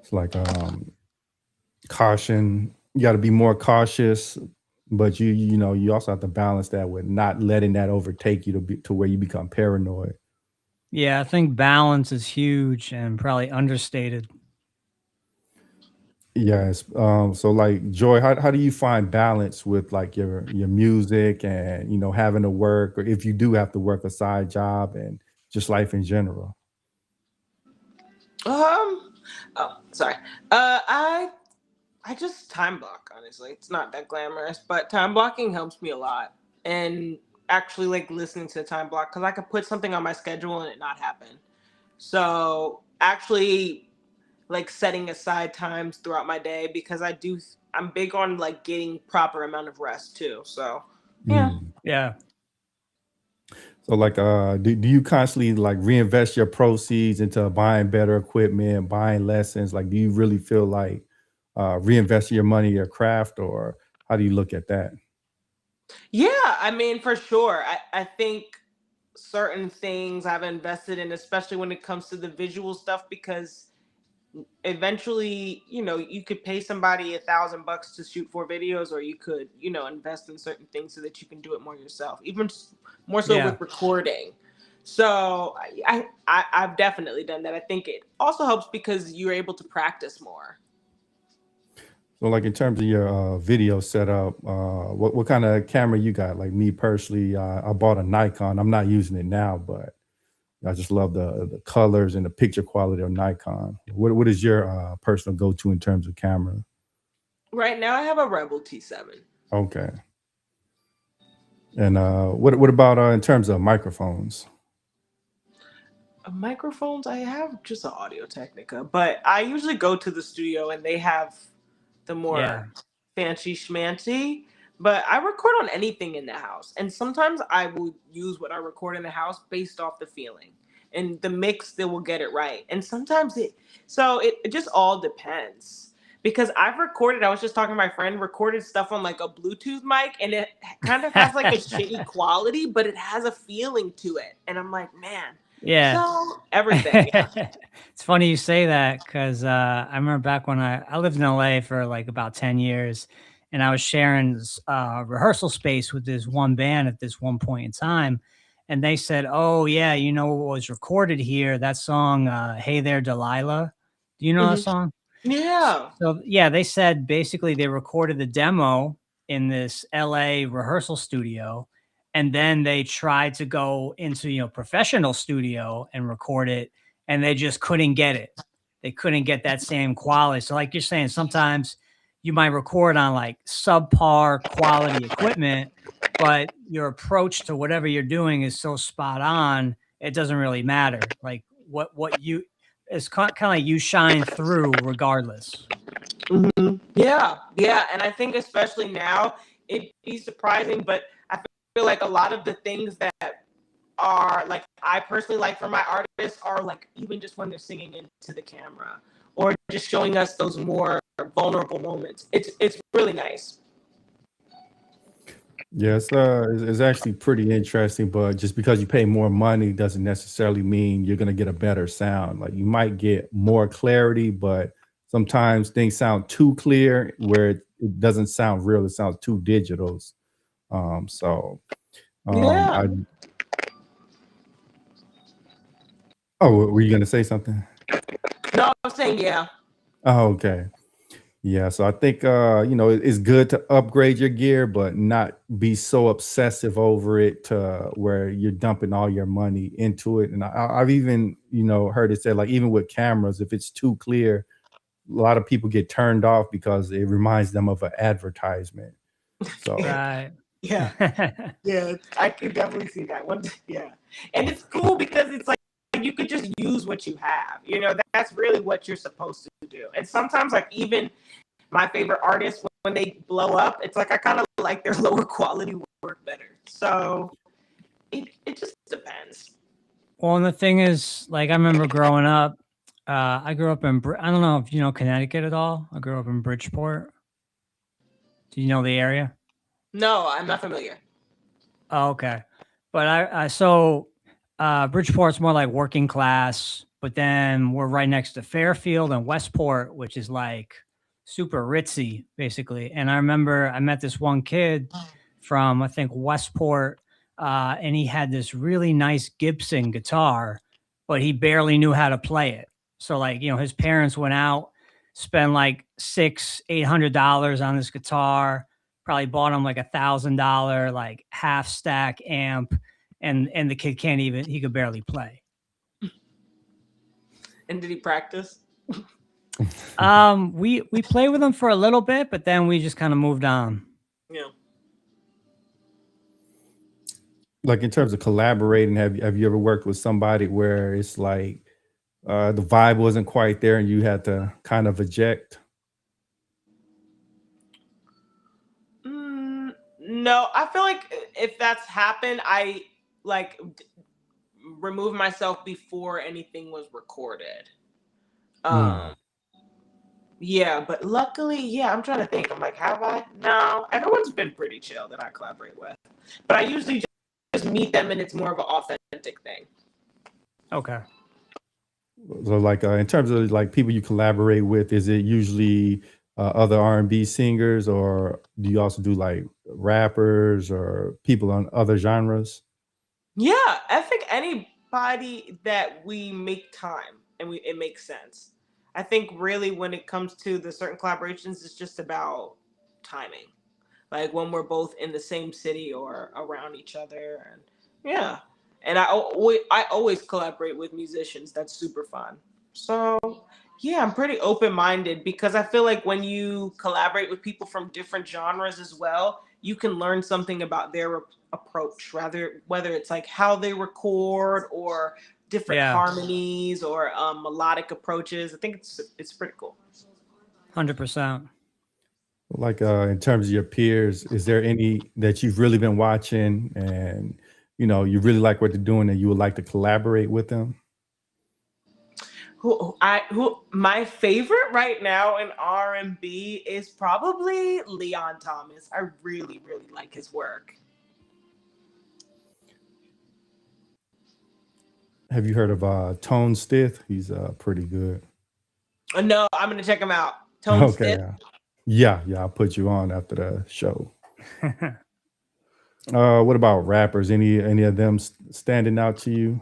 A: It's like caution. You got to be more cautious, but you also have to balance that with not letting that overtake you to where you become paranoid.
C: Yeah, I think balance is huge and probably understated.
A: Yes. So like Joy, how do you find balance with like your music and having to work, or if you do have to work a side job and just life in general?
B: Um. Oh, sorry. I just time block. Honestly, it's not that glamorous, but time blocking helps me a lot. And actually, like listening to the time block because I could put something on my schedule and it not happen. So actually, like setting aside times throughout my day because I'm big on like getting proper amount of rest too. So yeah.
A: Mm.
C: Yeah.
A: So like do you constantly like reinvest your proceeds into buying better equipment, buying lessons? Like do you really feel like reinvesting your money in your craft, or how do you look at that?
B: Yeah, I mean for sure. I think certain things I've invested in, especially when it comes to the visual stuff, because eventually, you could pay somebody $1,000 to shoot 4 videos, or you could, invest in certain things so that you can do it more yourself, even more so
C: Yeah.
B: with recording. So I've definitely done that. I think it also helps because you're able to practice more.
A: So like in terms of your video setup, what kind of camera you got? Like me personally, I bought a Nikon. I'm not using it now, but I just love the colors and the picture quality of Nikon. What is your personal go to in terms of camera?
B: Right now I have a Rebel T7.
A: Okay. And what about in terms of microphones?
B: Microphones, I have just an Audio Technica, but I usually go to the studio and they have the
C: Yeah.
B: more fancy schmancy. But I record on anything in the house, and sometimes I will use what I record in the house based off the feeling and the mix that will get it right. And sometimes it just all depends. because I was just talking to my friend, recorded stuff on like a Bluetooth mic, and it kind of has like a shitty quality, but it has a feeling to it. And I'm like, man,
C: Yeah.
B: so everything. Yeah.
C: It's funny you say that because I remember back when I lived in LA for like about 10 years, and I was sharing this rehearsal space with this one band at this one point in time. And they said, oh, yeah, you know what was recorded here? That song, Hey There, Delilah. Do you know that
B: Mhm.
C: song?
B: Yeah.
C: So, yeah, they said basically they recorded the demo in this LA rehearsal studio. And then they tried to go into, professional studio and record it, and they just couldn't get it. They couldn't get that same quality. So, like you're saying, sometimes you might record on like subpar quality equipment, but your approach to whatever you're doing is so spot on, it doesn't really matter. Like what you it's kind of like you shine through regardless.
B: Yeah. Yeah. And I think especially now, it'd be surprising, but I feel like a lot of the things that are like I personally like for my artists are like even just when they're singing into the camera or just showing us those more vulnerable moments. It's really nice.
A: Yes, it's actually pretty interesting, but just because you pay more money doesn't necessarily mean you're gonna get a better sound. Like you might get more clarity, but sometimes things sound too clear where it doesn't sound real. It sounds too digital. So
B: Yeah.
A: I oh, were you gonna say something?
B: No, I'm saying yeah.
A: Oh, okay. Yeah, so I think it's good to upgrade your gear, but not be so obsessive over it to where you're dumping all your money into it. And I've even heard it said like even with cameras, if it's too clear, a lot of people get turned off because it reminds them of an advertisement. So
C: Right.
B: Yeah. Yeah. I can definitely see that one. Yeah. And it's cool because it's like you could just use what you have. That's really what you're supposed to do. And sometimes like even my favorite artists when they blow up, it's like I kind of like their lower quality work better. So it just depends.
C: Well, and the thing is, like, I remember growing up. I grew up in. I don't know if you know Connecticut at all. I grew up in Bridgeport. Do you know the area?
B: No, I'm not familiar.
C: Oh, okay. But Bridgeport's more like working class, but then we're right next to Fairfield and Westport, which is like super ritzy, basically. And I remember I met this one kid from I think Westport, and he had this really nice Gibson guitar, but he barely knew how to play it. So like, his parents went out, spent like $800 on this guitar, probably bought him like $1,000 like half stack amp, and the kid he could barely play.
B: And did he practice?
C: We played with him for a little bit, but then we just kind of moved on.
B: Yeah.
A: like in terms of collaborating, have you ever worked with somebody where it's like the vibe wasn't quite there and you had to kind of eject?
B: No, I feel like if that's happened, I like remove myself before anything was recorded.
A: Mm.
B: Um, yeah, but luckily, yeah, I'm trying to think. I'm like, have I? No, everyone's been pretty chill that I collaborate with, but I usually just meet them and it's more of an authentic thing.
C: Okay.
A: So like in terms of like people you collaborate with, is it usually other R&B singers, or do you also do like rappers or people on other genres?
B: Yeah, I think anybody that we make time and it makes sense. I think really when it comes to the certain collaborations, it's just about timing. Like when we're both in the same city or around each other, and yeah. And I always collaborate with musicians. That's super fun. So yeah, I'm pretty open minded because I feel like when you collaborate with people from different genres as well, you can learn something about their approach, rather whether it's like how they record or different
C: Yeah.
B: harmonies or melodic approaches. I think it's pretty cool.
C: 100%.
A: Like in terms of your peers, is there any that you've really been watching and you really like what they're doing and you would like to collaborate with them?
B: who my favorite right now in R&B is probably Leon Thomas. I really, really like his work.
A: Have you heard of Tone Stith? He's pretty good.
B: No, I'm gonna check him out. Tone
A: Okay,
B: Stith.
A: yeah, I'll put you on after the show. What about rappers? Any of them standing out to you?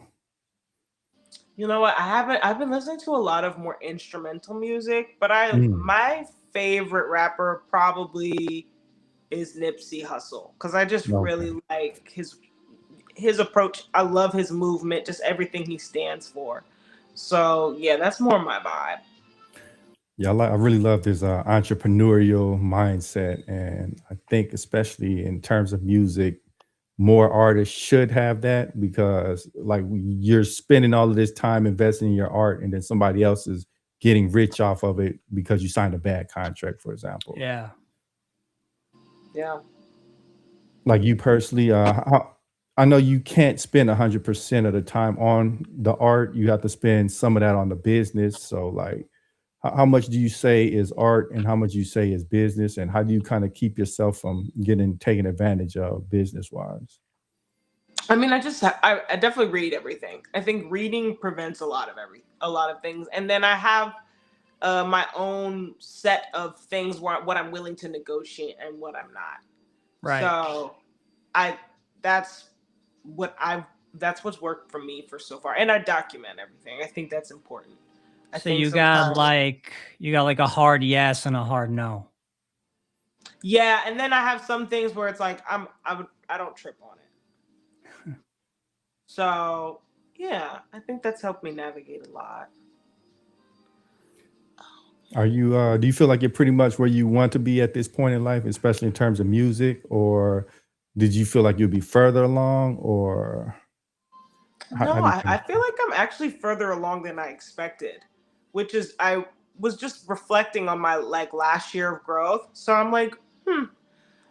B: You know what? I've been listening to a lot of more instrumental music, but
A: Mm,
B: my favorite rapper probably is Nipsey Hussle because I just
A: okay.
B: really like his approach. I love his movement, just everything he stands for. So yeah, that's more my vibe.
A: Yeah, I really love his entrepreneurial mindset, and I think especially in terms of music, more artists should have that because like you're spending all of this time investing in your art, and then somebody else is getting rich off of it because you signed a bad contract, for example.
C: Yeah.
B: Yeah.
A: Like you personally, I know you can't spend 100% of the time on the art. You have to spend some of that on the business. So like how much do you say is art and how much you say is business, and how do you kind of keep yourself from getting taken advantage of business wise?
B: I mean, I definitely read everything. I think reading prevents a lot of things, and then I have my own set of things where what I'm willing to negotiate and what I'm not.
C: Right.
B: So I that's I've that's what's worked for me for so far, and I document everything. I think that's important. I
C: So
B: think sometimes,
C: you got like a hard yes and a hard no.
B: yeah, and then I have some things where it's like I don't trip on it. So yeah, I think that's helped me navigate a lot.
A: Are you do you feel like you're pretty much where you want to be at this point in life, especially in terms of music, or did you feel like you'd be further along, or how
B: No,
A: do you
B: I
A: kind
B: feel like I'm actually further along than I expected, which is I was just reflecting on my like last year of growth. So I'm like, hmm.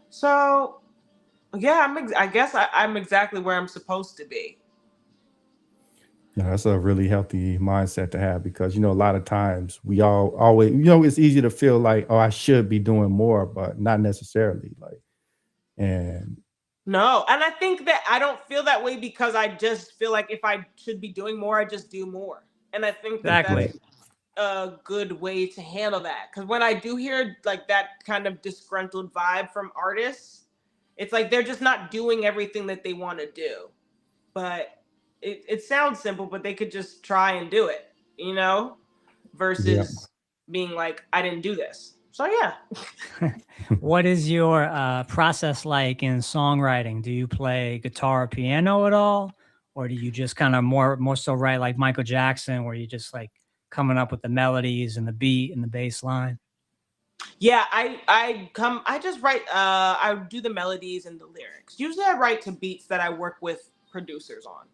B: So yeah, I guess I'm exactly where I'm supposed to be.
A: Yeah, that's a really healthy mindset to have because a lot of times we all always it's easy to feel like, oh, I should be doing more, but not necessarily. Like, and
B: No, and I think that I don't feel that way because I just feel like if I should be doing more, I just do more. And I think that
A: yeah,
C: Exactly.
B: that's a good way to handle that. Because when I do hear like that kind of disgruntled vibe from artists, it's like they're just not doing everything that they want to do. But it sounds simple, but they could just try and do it,
A: yeah.
B: versus being like, I didn't do this. So yeah.
C: What is your process like in songwriting? Do you play guitar or piano at all? Or do you just kind of more so write like Michael Jackson, where you just like coming up with the melodies and the beat and the bass line?
B: Yeah, I just write I do the melodies and the lyrics. Usually I write to beats that I work with producers on.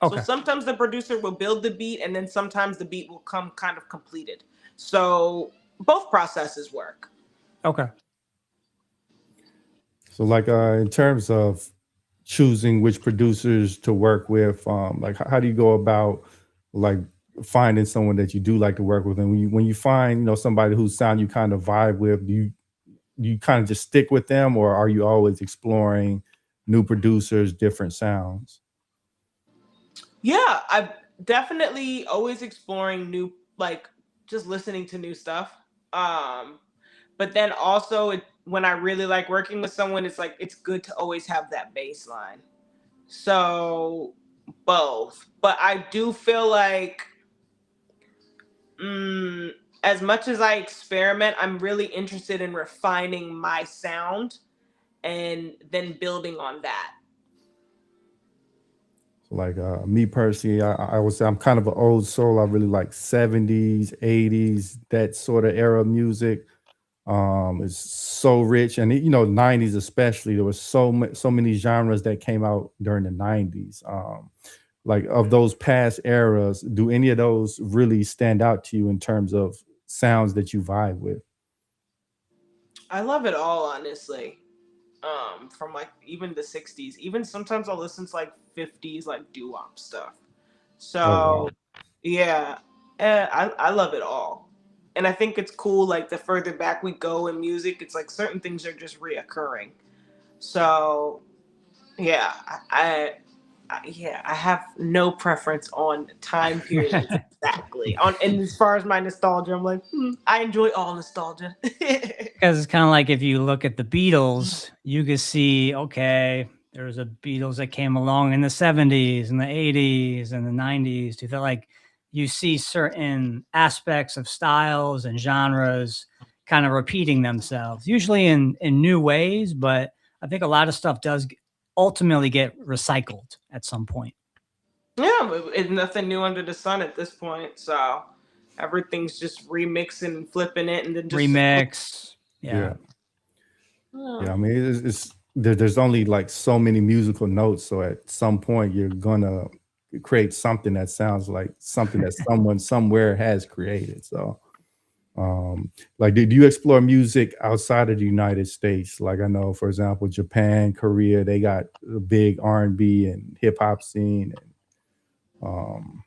B: So
C: Okay.
B: sometimes the producer will build the beat and then sometimes the beat will come kind of completed. So both processes work.
C: Okay.
A: So, like, in terms of choosing which producers to work with, like, how do you go about like finding someone that you do like to work with, and when you find somebody whose sound you kind of vibe with, do you kind of just stick with them, or are you always exploring new producers, different sounds?
B: Yeah, I'm definitely always exploring new, like just listening to new stuff. Um but then also when I really like working with someone, it's like it's good to always have that baseline. So both. But I do feel like mm, as much as I experiment, I'm really interested in refining my sound and then building on that.
A: Like me personally, I would say I'm kind of an old soul. I really like 70s, 80s, that sort of era of music. It's so rich, and 90s especially. There was so many genres that came out during the 90s. Like of those past eras, do any of those really stand out to you in terms of sounds that you vibe with?
B: I love it all, honestly. From like even the 60s. Even sometimes I'll listen to like 50s like doo-wop stuff.
A: Oh wow.
B: So yeah. I love it all. And I think it's cool, like the further back we go in music, it's like certain things are just reoccurring. So yeah, I have no preference on time periods exactly. And as far as my nostalgia, I'm like, I enjoy all nostalgia.
C: Because it's kind of like if you look at the Beatles, you could see, okay, there was a Beatles that came along in the 70s and the 80s and the 90s. Do you feel like you see certain aspects of styles and genres kind of repeating themselves, usually in new ways, but I think a lot of stuff does ultimately get recycled at some point.
B: Yeah, it's nothing new under the sun at this point. So everything's just remixing and flipping it, and then just
C: Remix.
A: Yeah.
B: Oh.
A: Yeah. I mean, there's only like so many musical notes. So at some point, you're gonna create something that sounds like something that someone somewhere has created. So, like, did you explore music outside of the United States? Like, I know, for example, Japan, Korea, they got a big R&B and hip hop scene, and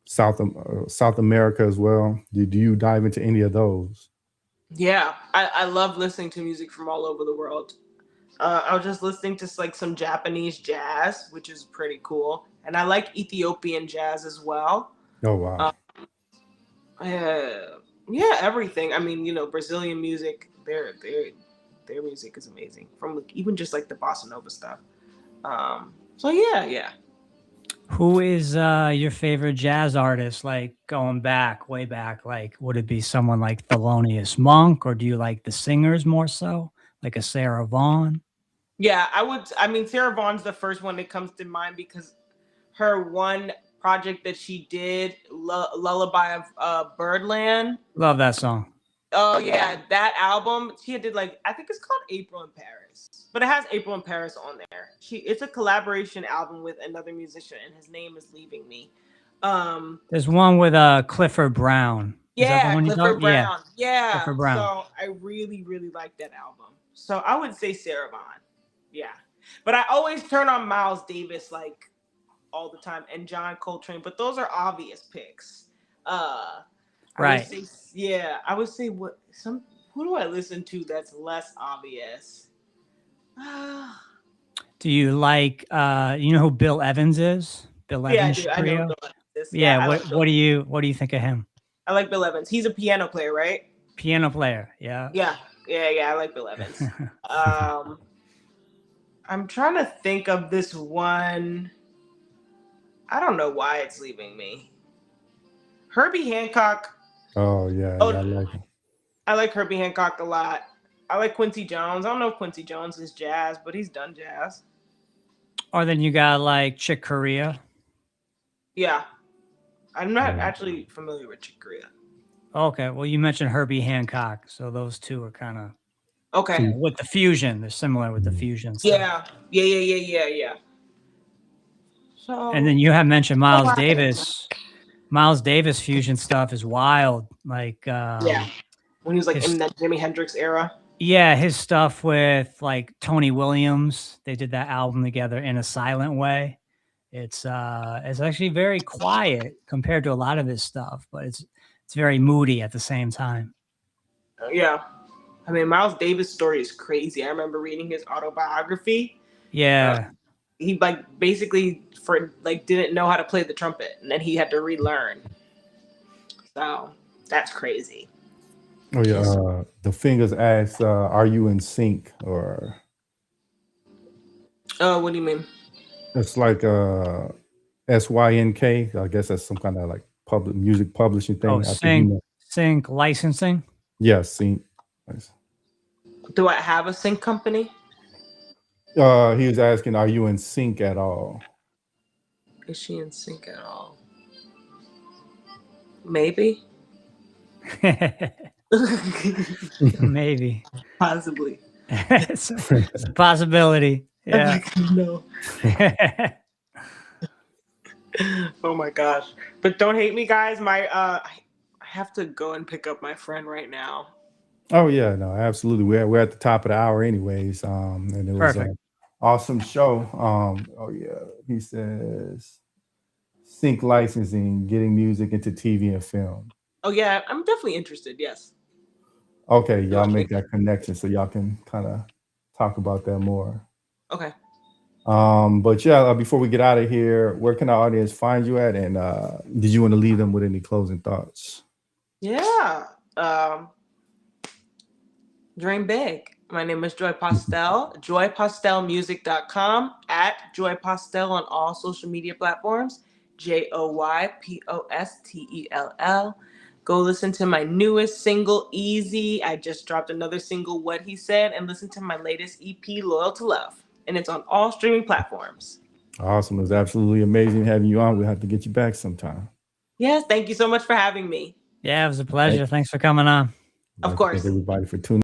A: South America as well. Did you dive into any of those?
B: Yeah, I love listening to music from all over the world. I was just listening to like some Japanese jazz, which is pretty cool, and I like Ethiopian jazz as well.
A: Oh wow.
B: Yeah, everything. I mean, Brazilian music, their music is amazing. From like, even just like the bossa nova stuff. So yeah.
C: Who is your favorite jazz artist? Like going back, way back, like would it be someone like Thelonious Monk, or do you like the singers more so, like a Sarah Vaughan?
B: Yeah, I mean, Sarah Vaughan's the first one that comes to mind because her one project that she did, Lullaby of Birdland.
C: Love that song.
B: Oh yeah, that album she did, like, I think it's called April in Paris, but it has April in Paris on there. It's a collaboration album with another musician, and his name is leaving me.
C: There's one with Clifford Brown. Is that the
B: Yeah,
C: one you
B: Clifford
C: talking? Yeah,
B: Brown. Yeah,
C: Clifford Brown.
B: so I really really like that album. So I would say Sarah Vaughan. Yeah, but I always turn on Miles Davis like all the time, and John Coltrane, but those are obvious picks.
C: Right.
B: I would say who do I listen to that's less obvious?
C: Do you like you know who Bill Evans is? Bill
B: Yeah, I
C: Evans
B: do. I know
C: Trio?
B: Bill Evans.
C: Yeah,
B: I like
C: what do you think of him?
B: I like Bill Evans. He's a piano player, right?
C: Piano player, yeah.
B: Yeah. I like Bill Evans. I'm trying to think of this one. I don't know why it's leaving me. Herbie Hancock.
A: Oh yeah,
B: Oh,
A: yeah, I like him.
B: I like Herbie Hancock a lot. I like Quincy Jones. I don't know if Quincy Jones is jazz, but he's done jazz.
C: Or then you got like Chick Corea.
B: Yeah. I'm not
A: Yeah.
B: actually familiar with Chick Corea.
C: Okay, well, you mentioned Herbie Hancock, so those two are kind of
B: Okay.
C: with the fusion. They're similar with the fusion stuff.
B: Yeah. So,
C: And then you have mentioned Miles Davis. Miles Davis fusion stuff is wild. Like
B: yeah, when he was like in that Jimi Hendrix era.
C: Yeah, his stuff with like Tony Williams, they did that album together in a silent way. It's actually very quiet compared to a lot of his stuff, but it's very moody at the same time.
B: Yeah. I mean, Miles Davis' story is crazy. I remember reading his autobiography.
C: Yeah.
B: He like basically didn't know how to play the trumpet, and then he had to relearn. So that's crazy.
A: Oh yeah. The Fingers asks, "Are you in sync?" Or
B: What do you mean?
A: it's like SYNK. I guess that's some kind of like public music publishing thing.
C: Oh,
A: I think
C: sync licensing.
A: Yeah, sync. Nice.
B: Do I have a sync company?
A: He was asking, "Are you in sync at all?"
B: Is she in sync at all? Maybe.
C: Maybe.
B: Possibly.
C: it's a possibility. Yeah.
B: No. Oh my gosh. But don't hate me, guys. I have to go and pick up my friend right now.
A: Oh yeah, no, absolutely. We're at the top of the hour, anyways. And it was
C: Perfect.
A: an awesome show. Oh yeah, he says. sync licensing, getting music into TV and film.
B: Oh yeah, I'm definitely interested. Yes.
A: Okay, y'all
B: much.
A: make that connection so y'all can kind of talk about that more.
B: Okay.
A: But yeah, before we get out of here, where can our audience find you at? And did you want to leave them with any closing thoughts?
B: Yeah. Dream big. My name is Joy Postell, joypostellmusic.com, at Joy Postell on all social media platforms, JoyPostell. Go listen to my newest single, Easy. I just dropped another single, What He Said, and listen to my latest EP, Loyal to Love. And it's on all streaming platforms.
A: Awesome. It was absolutely amazing having you on. We'll have to get you back sometime.
B: Yes, thank you so much for having me.
C: Yeah, it was a pleasure. Thanks for coming on.
B: Of course.
A: Thank everybody for tuning in.